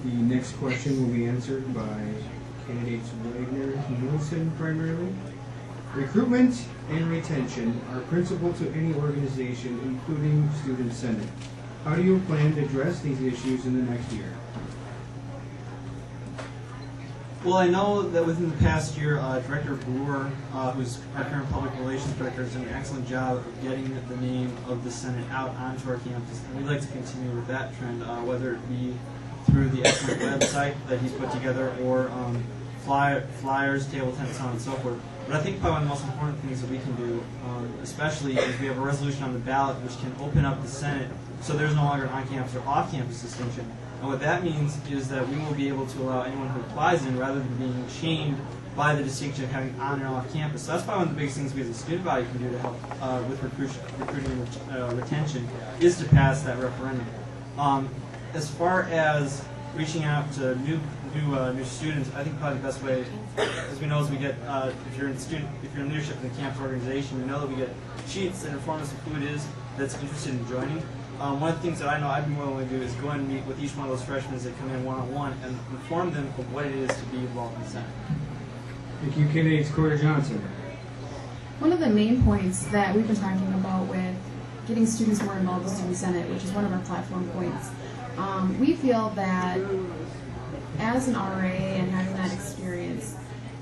The next question will be answered by candidates Wagner and Nielsen primarily. Recruitment and retention are principal to any organization, including Student Senate. How do you plan to address these issues in the next year? Well, I know that within the past year, Director Brewer, who's our current public relations director, has done an excellent job of getting the name of the Senate out onto our campus. And we'd like to continue with that trend, whether it be through the excellent website that he's put together or flyers, table tents, so on and so forth. But I think probably one of the most important things that we can do, especially, is we have a resolution on the ballot which can open up the Senate so there's no longer an on-campus or off-campus distinction. And what that means is that we will be able to allow anyone who applies in, rather than being shamed by the distinction of having on and off campus. So that's probably one of the biggest things we as a student body can do to help with recruiting and retention, is to pass that referendum. As far as reaching out to new students, I think probably the best way, as we know, is we get if you're in leadership in the campus organization, we know that we get sheets that inform us of who it is that's interested in joining. One of the things that I know I'd be more willing to do is go and meet with each one of those freshmen as they come in one-on-one and inform them of what it is to be involved in the Senate. Thank you, candidates Corder Johnson. One of the main points that we've been talking about with getting students more involved in Student Senate, which is one of our platform points, we feel that as an RA and having that experience,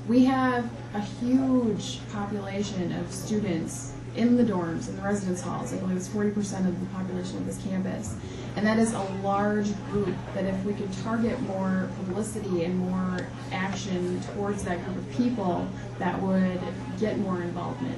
we have a huge population of students in the dorms, in the residence halls. I believe it's 40% of the population of this campus. And that is a large group that if we could target more publicity and more action towards that group of people, that would get more involvement.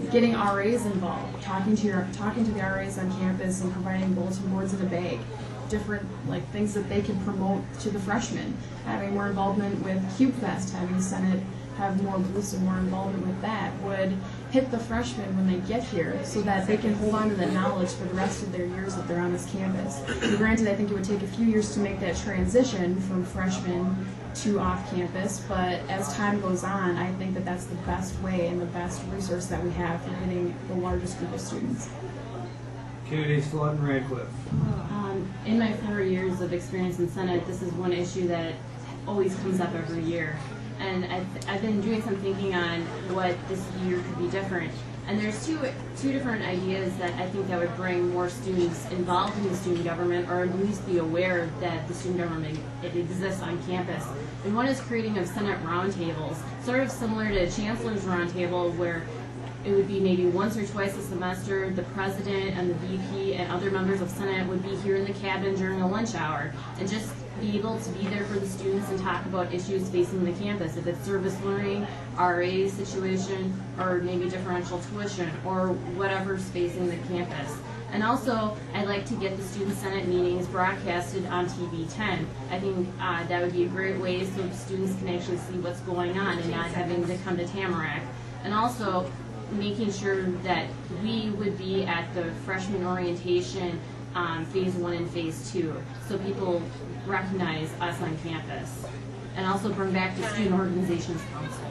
Getting RAs involved, talking to the RAs on campus and providing bulletin boards in a bag, different things that they can promote to the freshmen, having more involvement with CubeFest, having Senate have more booths and more involvement with that would hit the freshmen when they get here so that they can hold on to that knowledge for the rest of their years that they're on this campus. And granted, I think it would take a few years to make that transition from freshman to off campus, but as time goes on, I think that that's the best way and the best resource that we have for getting the largest group of students. Candidates Flood and Radcliffe. In my 4 years of experience in Senate, this is one issue that always comes up every year. And I've been doing some thinking on what this year could be different. And there's two different ideas that I think that would bring more students involved in the student government, or at least be aware that the student government it exists on campus. And one is creating of Senate roundtables, sort of similar to Chancellor's Roundtable, where it would be maybe once or twice a semester, the president and the VP and other members of Senate would be here in the cabin during a lunch hour and just be able to be there for the students and talk about issues facing the campus, if it's service learning, RA situation, or maybe differential tuition, or whatever's facing the campus. And also, I'd like to get the Student Senate meetings broadcasted on TV 10. I think that would be a great way so students can actually see what's going on and not having to come to Tamarack. And also, making sure that we would be at the freshman orientation phase 1 and phase 2, so people recognize us on campus, and also bring back the Student Organizations Council.